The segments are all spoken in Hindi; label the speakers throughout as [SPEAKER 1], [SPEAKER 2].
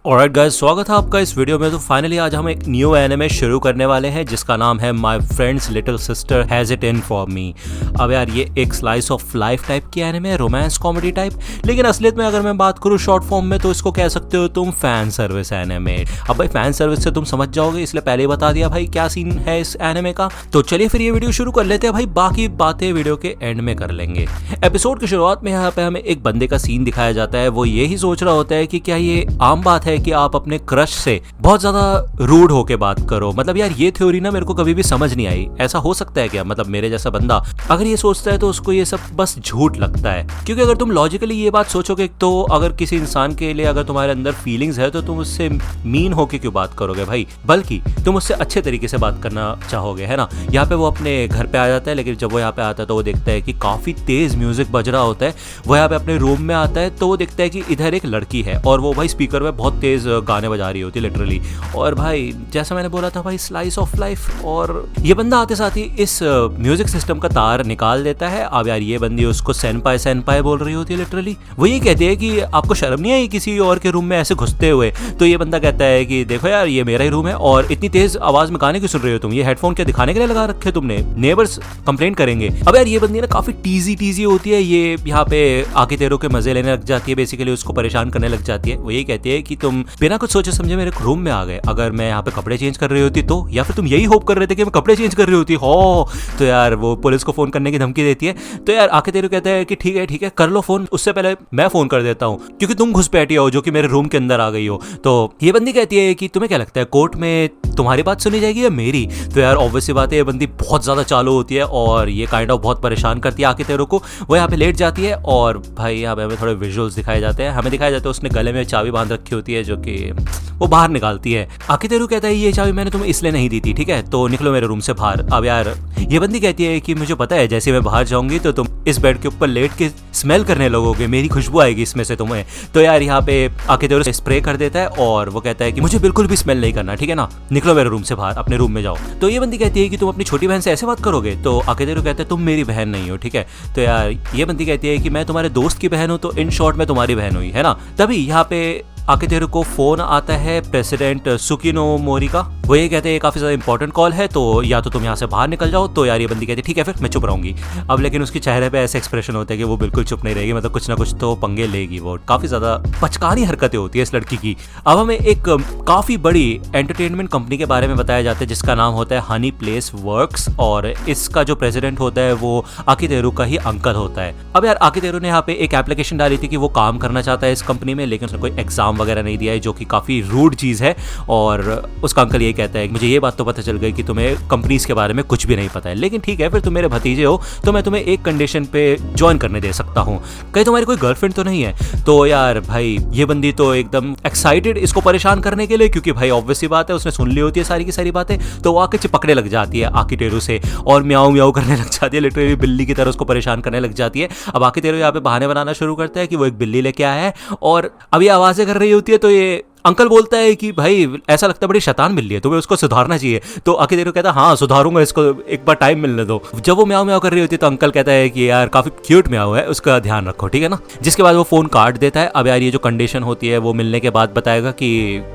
[SPEAKER 1] ऑलराइट गाइस, स्वागत है आपका इस वीडियो में। तो फाइनली आज हम एक न्यू एनिमे शुरू करने वाले हैं जिसका नाम है my friends little sister has it in for me. अब यार ये एक स्लाइस ऑफ लाइफ टाइप की एनिमे है, रोमांस कॉमेडी टाइप, लेकिन असलियत में अगर मैं बात करूँ शॉर्ट फॉर्म में तो इसको कह सकते हो तुम फैन सर्विस एनिमे। अब भाई फैन सर्विस से तुम समझ जाओगे, इसलिए पहले ही बता दिया भाई क्या सीन है इस एनिमे का। तो चलिए फिर ये वीडियो शुरू कर लेते हैं भाई, बाकी बातें वीडियो के एंड में कर लेंगे। एपिसोड की शुरुआत में यहाँ पे हमें एक बंदे का सीन दिखाया जाता है। वो यही सोच रहा होता है कि क्या ये आम बात है कि आप अपने क्रश से बहुत ज्यादा रूड होके बात करो। मतलब यार ये थ्योरी ना मेरे को कभी भी समझ नहीं आई, ऐसा हो सकता है क्या? मतलब मेरे जैसा बंदा अगर ये सोचता है तो उसको ये सब बस झूठ लगता है, क्योंकि अगर तुम लॉजिकली ये बात सोचोगे तो अगर किसी इंसान के लिए अगर तुम्हारे अंदर फीलिंग्स है तो तुम उससे मीन होके क्यों बात करोगे भाई, बल्कि तुम उससे अच्छे तरीके से बात करना चाहोगे, है ना। यहाँ पे वो अपने घर पे आ जाता है, लेकिन जब वो यहाँ पे आता है तो वो देखता है कि काफी तेज म्यूजिक बज रहा होता है। वो यहाँ पे अपने रूम में आता है तो वो देखता है कि इधर एक लड़की है और वो भाई स्पीकर में बहुत तेज गाने बजा रही होती है लिटरली। और भाई जैसा मैंने बोला था भाई स्लाइस ऑफ लाइफ, और ये बंदा आते साथ ही इस म्यूजिक सिस्टम का तार निकाल देता है। अब यार ये बंदी उसको सेनपाई सेनपाई बोल रही होती है लिटरली। वो ये कहती है कि आपको शर्म नहीं आई किसी और के रूम में ऐसे घुसते हुए? तो ये बंदा कहता है कि देखो यार ये मेरा ही रूम है और इतनी तेज आवाज में गाने क्यों सुन रहे हो तुम? ये हेडफोन क्या दिखाने के लिए लगा रखे तुमने? नेबर्स कंप्लेन करेंगे। अब यार ये बंदी ना काफी टीजी होती है, ये यहाँ पे आके तेरों के मजे लेने लग जाती है, बेसिकली उसको परेशान करने लग जाती है। वो ये कहती है कि तुम बिना कुछ सोचे समझे मेरे रूम में आ गए, अगर मैं यहाँ पे कपड़े चेंज कर रही होती तो, या फिर तुम यही होप कर रहे थे कि मैं कपड़े चेंज कर रही होती हो। तो यार वो पुलिस को फोन करने की धमकी देती है। तो यार आके तेरे कहता है कि ठीक है कर लो फोन, उससे पहले मैं फोन कर देता हूँ क्योंकि तुम घुसपैठी हो जो कि मेरे रूम के अंदर आ गई हो। तो ये बंदी कहती है कि तुम्हें क्या लगता है कोर्ट में तुम्हारी बात सुनी जाएगी या मेरी? तो यार ऑब्वियसली बात है ये बंदी बहुत ज्यादा चालू होती है और ये काइंड ऑफ बहुत परेशान करती है आके तेरों को। वो यहाँ पे लेट जाती है और भाई यहाँ पे हमें थोड़े विजुअल्स दिखाए जाते हैं। हमें दिखाया जाता है उसने गले में चाबी बांध रखी होती है जो कि वो बाहर निकालती है। आकितेरू कहता है ये चाबी मैंने तुम्हें इसलिए नहीं दी थी, ठीक है, तो निकलो मेरे रूम से बाहर। अब यार ये बंदी कहती है कि मुझे पता है जैसे मैं बाहर जाऊंगी तो तुम इस बेड के ऊपर लेट के स्मेल करने लगोगे, मेरी खुशबू आएगी इसमें से तुम्हें। तो यार यहाँ पे आकितेरू स्प्रे कर देता है और वो कहता है कि मुझे बिल्कुल भी स्मेल नहीं करना, ठीक है ना, निकलो मेरे रूम से बाहर, अपने रूम में जाओ। तो ये बंदी कहती है कि तुम अपनी छोटी बहन से ऐसे बात करोगे? तो आकितेरू कहता है तुम मेरी बहन नहीं हो, ठीक है। तो यार ये बंदी कहती है कि मैं तुम्हारे दोस्त की बहन हूँ, तो इन शॉर्ट में तुम्हारी बहन हुई, है ना। तभी यहाँ पे आकितेरू को फोन आता है प्रेसिडेंट सुकिनो मोरी का। वो ये कहते हैं काफी ज्यादा इंपॉर्टेंट कॉल है तो या तो तुम यहाँ से बाहर निकल जाओ। तो यार ये बंदी कहती है ठीक है फिर मैं चुप रहूंगी। अब लेकिन उसके चेहरे पे ऐसे एक्सप्रेशन होते हैं कि वो बिल्कुल चुप नहीं रहेगी, मतलब कुछ ना कुछ तो पंगे लेगी। वो काफी ज्यादा पचकानी हरकतें होती है इस लड़की की। अब हमें एक काफी बड़ी एंटरटेनमेंट कंपनी के बारे में बताया जाता है जिसका नाम होता है हनी प्लेस वर्क्स, और इसका जो प्रेसिडेंट होता है वो आकितेरू का ही अंकल होता है। अब यार आकितेरू ने यहाँ पे एक एप्लीकेशन डाली थी कि वो काम करना चाहता है इस कंपनी में, लेकिन उसने कोई एग्जाम वगैरह नहीं दिया है जो कि काफी रूड चीज है। और उसका अंकल ये कहता है मुझे ये बात तो पता चल गई कि तुम्हें कंपनीज के बारे में कुछ भी नहीं पता है, लेकिन ठीक है फिर तुम मेरे भतीजे हो तो मैं तुम्हें एक कंडीशन पे ज्वाइन करने दे सकता हूँ, कहीं तुम्हारी कोई गर्लफ्रेंड तो नहीं है? तो यार भाई ये बंदी तो एकदम एक्साइटेड इसको परेशान करने के लिए, क्योंकि भाई ऑब्वियसली बात है उसने सुन ली होती है सारी की सारी बातें, तो वो आके चिपकने लग जाती है आकितेरू से और म्याऊ म्याऊ करने लग जाती है, लिटरली बिल्ली की तरह उसको परेशान करने लग जाती है। अब आकितेरू यहाँ पे बहाने बनाना शुरू करता है कि वो एक बिल्ली लेके आया है और अब ये आवाजें कर रही होती है। तो ये अंकल बोलता है कि भाई ऐसा लगता है बड़ी शैतान मिल रही है, तुम्हें उसको सुधारना चाहिए। तो आकितेरू कहता है हाँ सुधारूंगा इसको, एक बार टाइम मिलने दो। जब वो म्याऊ म्याऊ कर रही होती है तो अंकल कहता है कि यार काफी क्यूट म्याऊ है, उसका ध्यान रखो, ठीक है ना। जिसके बाद वो फोन काट देता है। अब यार ये जो कंडीशन होती है वो मिलने के बाद बताएगा कि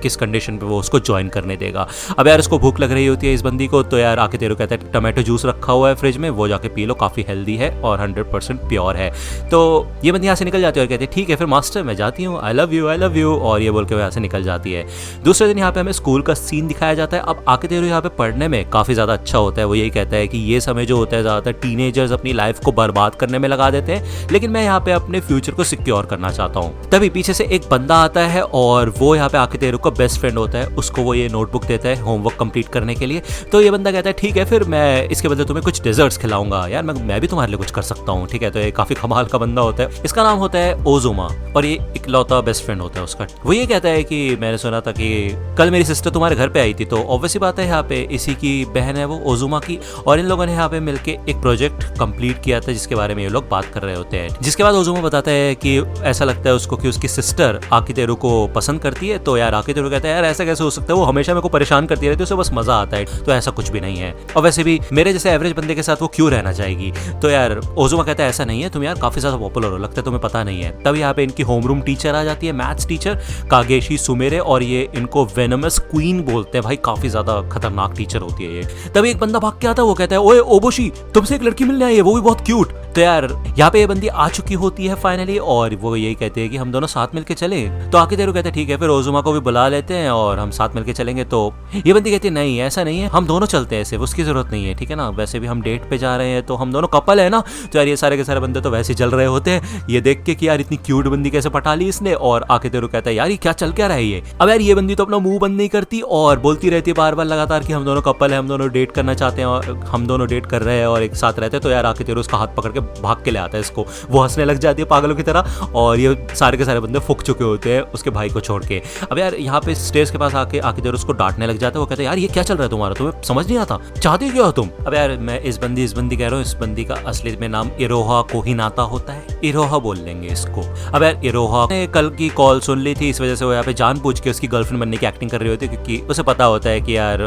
[SPEAKER 1] किस कंडीशन पे वो उसको ज्वाइन करने देगा। अब यार उसको भूख लग रही होती है इस बंदी को, तो यार आकितेरू कहता है टमाटो जूस रखा हुआ है फ्रिज में, वो जाके पी लो, काफी हेल्दी है और 100% प्योर है। तो ये बंदी यहाँ से निकल जाती है और कहती है ठीक है फिर मास्टर मैं जाती हूँ, आई लव यू, और ये बोल के वो यहाँ से निकल जाती है। दूसरे दिन यहाँ पे हमें स्कूल का सीन दिखाया जाता है। अब आकितेरू यहाँ पे पढ़ने में काफी ज्यादा अच्छा होता है। वो यही कहता है कि ये समय जो होता है ज्यादातर टीनेजर्स अपनी लाइफ को बर्बाद करने में लगा देते हैं, लेकिन मैं यहाँ पे अपने फ्यूचर को सिक्योर करना चाहता हूँ। तभी पीछे से एक बंदा आता है और वो यहाँ पे आकितेरू का बेस्ट फ्रेंड होता है, उसको वो ये नोटबुक देता है होमवर्क कंप्लीट करने के लिए। तो ये बंदा कहता है ठीक है फिर मैं इसके बदले तुम्हें कुछ डेजर्ट्स खिलाऊंगा, यार मैं भी तुम्हारे लिए कुछ कर सकता हूँ, ठीक है। तो ये काफी कमाल का बंदा होता है, इसका नाम होता है ओजुमा और ये इकलौता बेस्ट फ्रेंड होता है उसका। वो ये कहता है कि मैंने सुना था कि कल मेरी सिस्टर तुम्हारे घर पे आई थी, तो ऑब्वियसली बात है यहाँ पे इसी की बहन है वो ओजुमा की, और इन लोगों ने यहाँ पे मिलके एक प्रोजेक्ट कंप्लीट किया था जिसके बारे में ये लोग बात कर रहे होते हैं। जिसके बाद ओजुमा बताता है कि ऐसा लगता है उसको कि उसकी सिस्टर आकितेरू को पसंद करती है। तो यार आकितेरू कहता है यार ऐसा कैसे हो सकता है, वो हमेशा मेरे को परेशान करती रहती है, उसे बस मजा आता है। तो ऐसा कुछ भी नहीं है, और वैसे भी मेरे जैसे एवरेज बंदे के साथ वो क्यों रहना चाहेगी? तो यार ओजुमा कहता है ऐसा नहीं है, तुम यार काफी ज्यादा पॉपुलर हो, लगता है तुम्हें पता नहीं है। तब यहाँ पे इनकी होमरूम टीचर आ जाती है, मैथ्स टीचर कागेशी सुमेरे और ये इनको वेनमस क्वीन बोलते हैं भाई, काफी ज्यादा खतरनाक टीचर होती है ये। तभी एक बंदा भाग के आता है, वो कहता है ओए ओबोशी तुमसे एक लड़की मिलने आई है, वो भी बहुत क्यूट। तो यार यहाँ पे ये बंदी आ चुकी होती है फाइनली और वो यही कहते हैं कि हम दोनों साथ मिलके चले। तो आकितेरू कहते हैं ठीक है, फिर ओजुमा को भी बुला लेते हैं और हम साथ मिलके चलेंगे। तो ये बंदी कहती है नहीं ऐसा नहीं है, हम दोनों चलते हैं, सिर्फ उसकी जरूरत नहीं है, ठीक है ना, वैसे भी हम डेट पे जा रहे हैं तो हम दोनों कपल है ना। तो यार ये सारे के सारे बंदे तो वैसे ही जल रहे होते हैं ये देख के कि यार इतनी क्यूट बंदी कैसे पटा ली इसने। और आकितेरू कहता है यार ये क्या चल क्या रहा है ये। अब यार ये बंदी तो अपना मुंह बंद नहीं करती और बोलती रहती है बार बार लगातार कि हम दोनों कपल है, हम दोनों डेट करना चाहते हैं और हम दोनों डेट कर रहे हैं और एक साथ रहते हैं। तो यार आकितेरू उसका हाथ पकड़ के भाग के ले आता है इसको, वो हंसने लग जाती है पागलों की तरह और ये सारे के सारे बंदे फूक चुके होते हैं उसके भाई को छोड़ के। अब यार यहाँ पे स्टेज के पास आके आकितेरू उसको डांटने लग जाता है। वो कहते हैं यार ये क्या चल रहा है तुम्हारा, तुम्हें समझ नहीं आता, चाहते क्या हो तुम। अब यार मैं इस बंदी कह रहा हूँ, इस बंदी का असली में नाम इरोहा कोहिनाता होता है, इरोहा बोल लेंगे इसको। अब यार इरोहा ने कल की कॉल सुन ली थी, इस वजह से वो यहाँ पे जानबूझ के उसकी गर्लफ्रेंड बनने की एक्टिंग कर रही होती है, क्योंकि उसे पता होता है कि यार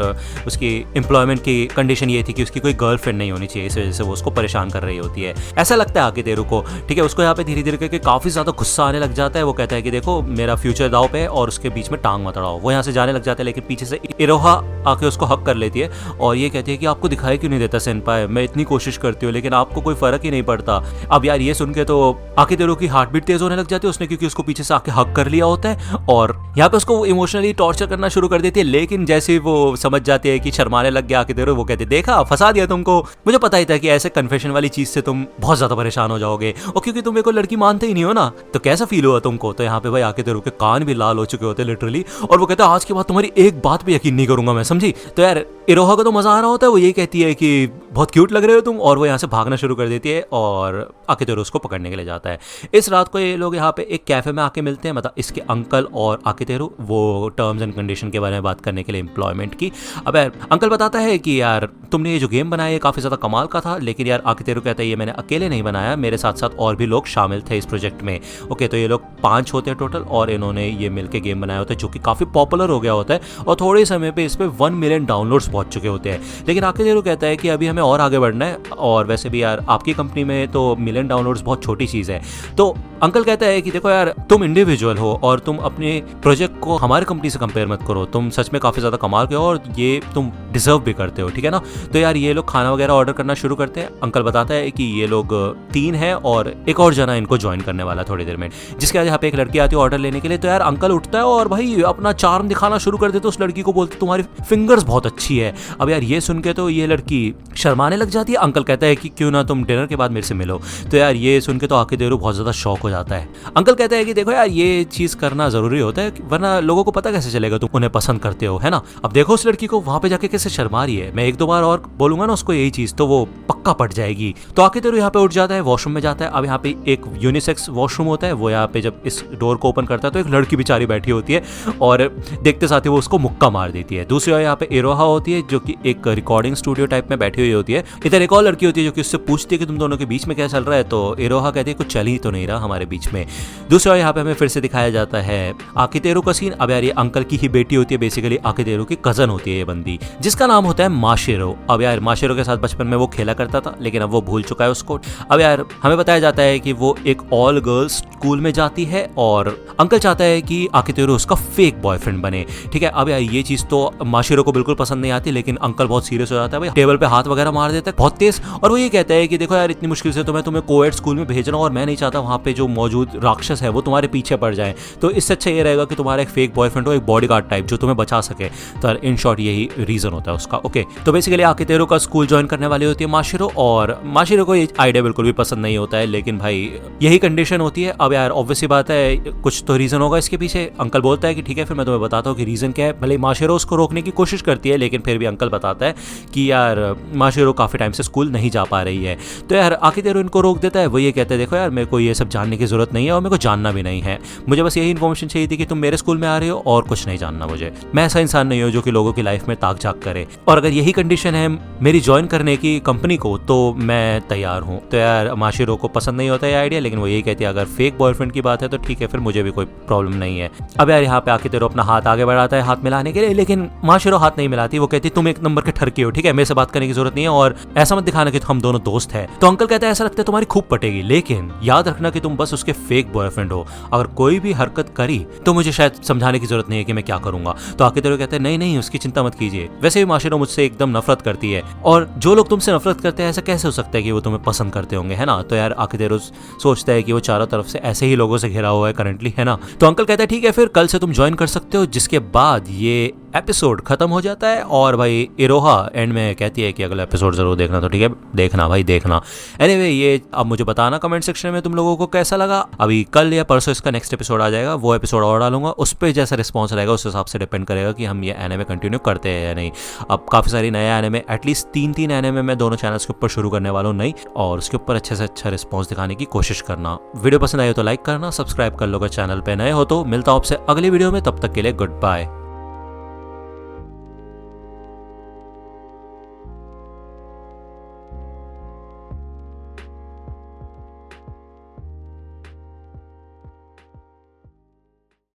[SPEAKER 1] उसकी एम्प्लॉयमेंट की कंडीशन ये थी कि उसकी कोई गर्लफ्रेंड नहीं होनी चाहिए, इस वजह से वो उसको परेशान कर रही होती है। ऐसा लगता है आकितेरू को, ठीक है। उसको यहाँ पे धीरे धीरे करके काफी ज्यादा गुस्सा आने लग जाता है। वो कहता है कि देखो मेरा फ्यूचर दाव पे है और उसके बीच में टांग मत अड़ाओ। वो यहाँ से जाने लग जाता है लेकिन पीछे से इरोहा आके उसको हक कर लेती है और ये कहती है कि आपको दिखाई क्यों नहीं देता सेनपाई, मैं इतनी कोशिश करती हूँ लेकिन आपको कोई फर्क ही नहीं पड़ता। अब यार ये सुन के तो आकितेरू की हार्ट बीट तेज होने लग जाती है उसने, क्योंकि उसको पीछे से आके हक कर लिया होता है और यहाँ पे उसको इमोशनली टॉर्चर करना शुरू कर देती है। लेकिन जैसे वो समझ जाती है कि शर्माने लग गया आकितेरू, वो कहते देखा फंसा दिया तुमको, मुझे पता ही था कि ऐसे कन्फेशन वाली चीज से तुम बहुत ज्यादा परेशान हो जाओगे और क्योंकि तुम मेरे को लड़की मानते ही नहीं हो ना, तो कैसा फील हुआ तुमको। तो यहाँ पे भाई आकितेरू के कान भी लाल हो चुके होते हैं लिटरली और वो कहता है आज के बाद तुम्हारी एक बात पे यकीन नहीं करूंगा मैं, समझी। तो यार इरोहा को तो मजा आ रहा होता है, वो ये कहती है कि बहुत क्यूट लग रहे हो तुम और वो यहाँ से भागना शुरू कर देती है और आकितेरू उसको पकड़ने के लिए जाता है। इस रात को ये लोग यहाँ पे एक कैफे में आके मिलते हैं, मतलब इसके अंकल और आकितेरू, वो टर्म्स एंड कंडीशन के बारे में बात करने के लिए एम्प्लॉयमेंट की। अब यार अंकल बताता है कि यार तुमने ये जो गेम बनाया है काफी ज्यादा कमाल का था, लेकिन यार आकितेरू कहता है ये मैंने अकेले नहीं बनाया, मेरे साथ साथ और भी लोग शामिल थे इस प्रोजेक्ट में। ओके तो ये लोग 5 होते हैं टोटल और इन्होंने ये मिलके गेम बनाया होता है जो कि काफी पॉपुलर हो गया होता है और थोड़े समय पे इस पे 1 मिलियन डाउनलोड्स पहुंच चुके होते हैं। लेकिन आकितेरू कहता है कि अभी हमें और आगे बढ़ना है और वैसे भी यार आपकी कंपनी में तो मिलियन डाउनलोड्स बहुत छोटी चीज है। तो अंकल कहता है कि देखो यार तुम इंडिविजुअल हो और तुम अपने प्रोजेक्ट को हमारी कंपनी से कंपेयर मत करो, तुम सच में काफी ज्यादा कमाल के हो और ये तुम डिजर्व भी करते हो, ठीक है ना। तो यार ये लोग खाना वगैरह ऑर्डर करना शुरू करते हैं। अंकल बताता है कि ये लोग 3 हैं और एक और जना इनको ज्वाइन करने वाला है थोड़ी देर में, जिसके बाद यहाँ पे एक लड़की आती है ऑर्डर लेने के लिए। तो यार अंकल उठता है और भाई अपना चार्म दिखाना शुरू कर देते, उस लड़की को बोलते तुम्हारी फिंगर्स बहुत अच्छी है। अब यार ये सुन के तो ये लड़की शर्माने लग जाती है। अंकल कहता है कि क्यों ना तुम डिनर के बाद मेरे से मिलो। तो यार ये सुन के तो आकितेरू बहुत ज्यादा शॉक हो जाता है। अंकल कहता है कि देखो यार ये चीज करना जरूरी होता है वरना लोगों को पता कैसे चलेगा तुम उन्हें पसंद करते हो, है ना। अब देखो उस लड़की को वहां पे जाके कैसे शर्मा रही है, मैं 1-2 बार और बोलूंगा ना उसको यही चीज तो वो पक्का पट जाएगी। तो आकितेरू यहाँ पे उठ जाता है, वॉशरूम में जाता है। अब यहाँ पे एक यूनिसेक्स वॉशरूम होता है, वो यहाँ पे जब इस डोर को ओपन करता है तो एक लड़की बेचारी बैठी होती है और देखते साथ ही वो उसको मुक्का मार देती है। दूसरी ओर यहाँ पे इरोहा होती है जो कि एक रिकॉर्डिंग स्टूडियो टाइप में बैठी हुई होती है। इधर एक और लड़की होती है जो कि उससे पूछती है कि तुम दोनों के बीच में क्या चल रहा है। तो इरोहा कहती है कुछ चल ही तो नहीं रहा हमारे बीच में। दूसरी ओर यहाँ पे हमें फिर से दिखाया जाता है आकितेरू का सीन। अब यार ये अंकल की ही बेटी होती है, बेसिकली आकितेरू की कजन होती है ये बंदी, जिसका नाम होता है माशिरो। अब यार माशिरो के साथ बचपन में वो खेला करता था लेकिन अब वो भूल चुका है उसको। अब यार हमें बताया जाता है कि वो एक ऑल गर्ल्स स्कूल में जाती है और अंकल चाहता है कि आकितेरू उसका फेक बॉयफ्रेंड बने, ठीक है। अब यार ये चीज तो माशिरो को बिल्कुल पसंद नहीं आती, लेकिन अंकल बहुत सीरियस हो जाता है, भाई टेबल पे हाथ वगैरह मार देता है बहुत तेज और वो ये कहता है कि देखो यार इतनी मुश्किल से तो मैं तुम्हें कोएड स्कूल में भेज रहा हूँ और मैं नहीं चाहता वहाँ पे जो मौजूद राक्षस है वो तुम्हारे पीछे पड़ जाए, तो इससे अच्छा ये रहेगा कि तुम्हारा एक फेक बॉयफ्रेंड हो, एक बॉडीगार्ड टाइप जो तुम्हें बचा सके। तो यार इन शॉर्ट यही रीजन होता है उसका। ओके तो बेसिकली आकितेरू का स्कूल ज्वाइन करने वाली होती है माशिरो और माशिरो को ये आइडिया बिल्कुल भी पसंद नहीं होता है, लेकिन भाई यही कंडीशन होती है। अब यार ऑब्वियस सी बात है कुछ तो रीजन होगा इसके पीछे। अंकल बोलता है कि ठीक है फिर मैं तुम्हें बताता हूँ कि रीजन क्या है। भले माशिरो उसको रोकने की कोशिश करती है लेकिन फिर भी अंकल बताता है कि यार माशिरो काफी टाइम से स्कूल नहीं जा पा रही है। तो यार आकितेरू इनको रोक देता है। वो ये कहते हैं देखो यार मेरे को ये सब जानने की जरूरत नहीं है और मेरे को जानना भी नहीं है, मुझे बस यही इन्फॉर्मेशन चाहिए थी कि तुम मेरे स्कूल में आ रहे हो और कुछ नहीं जानना मुझे। मैं ऐसा इंसान नहीं हूँ जो कि लोगों की लाइफ में ताक झाक करे और अगर यही कंडीशन है मेरी ज्वाइन करने की कंपनी को तो मैं तैयार हूँ। तो यार माशिरो को पसंद नहीं होता ये आइडिया, लेकिन वो यही कहती है अगर फेक बॉयफ्रेंड की बात है तो ठीक है, फिर मुझे भी कोई प्रॉब्लम नहीं है। अब यार यहाँ पे आकितेरो अपना हाथ आगे बढ़ाता है हाथ मिलाने के लिए, लेकिन माशिरो हाथ नहीं मिलाती। वो कहती तुम एक नंबर के ठरकी हो, ठीक है, मेरे से बात करने की जरूरत नहीं है और ऐसा मत दिखाना कि हम दोनों दोस्त हैं। तो अंकल कहता है ऐसा लगता है तुम्हारी खूब पटेगी, लेकिन याद रखना कि तुम बस उसके फेक बॉयफ्रेंड हो। अगर कोई भी हरकत करी तो मुझे शायद समझाने की जरूरत नहीं है कि मैं क्या करूंगा। तो आकितेरो कहते हैं नहीं नहीं, उसकी चिंता मत कीजिए। वैसे भी माशिरो मुझसे एकदम नफरत करती है, और जो लोग तुमसे नफरत करते हैं ऐसा कैसे हो सकता है कि वो तुम्हें पसंद करते होंगे, है ना। तो यार आकितेरो सोचता है कि वो चारों तरफ से ऐसे ही लोगों से घिरा हुआ है करंटली, है ना। तो अंकल कहता है ठीक है, फिर कल से तुम ज्वाइन कर सकते हो। जिसके बाद ये एपिसोड खत्म हो जाता है और भाई इरोहा एंड में कहती है कि अगला एपिसोड जरूर देखना। तो ठीक है, देखना भाई देखना। एनीवे ये अब मुझे बताना कमेंट सेक्शन में तुम लोगों को कैसा लगा। अभी कल या परसों इसका नेक्स्ट एपिसोड आ जाएगा, वो एपिसोड और डालूंगा। उस पर जैसा रिस्पॉन्स रहेगा उस हिसाब से डिपेंड करेगा कि हम ये एनिमे कंटिन्यू करते हैं या नहीं। अब काफ़ी सारी नए एनिमे, एटलीस्ट 3 एनिमे मैं दोनों चैनल्स के ऊपर शुरू करने वाला हूँ, नहीं, और उसके ऊपर अच्छे से अच्छा रिस्पॉन्स दिखाने की कोशिश करना। वीडियो पसंद आई हो तो लाइक करना, सब्सक्राइब कर लो अगर चैनल पे नए हो तो। मिलता हूं आपसे अगली वीडियो में, तब तक के लिए गुड बाय।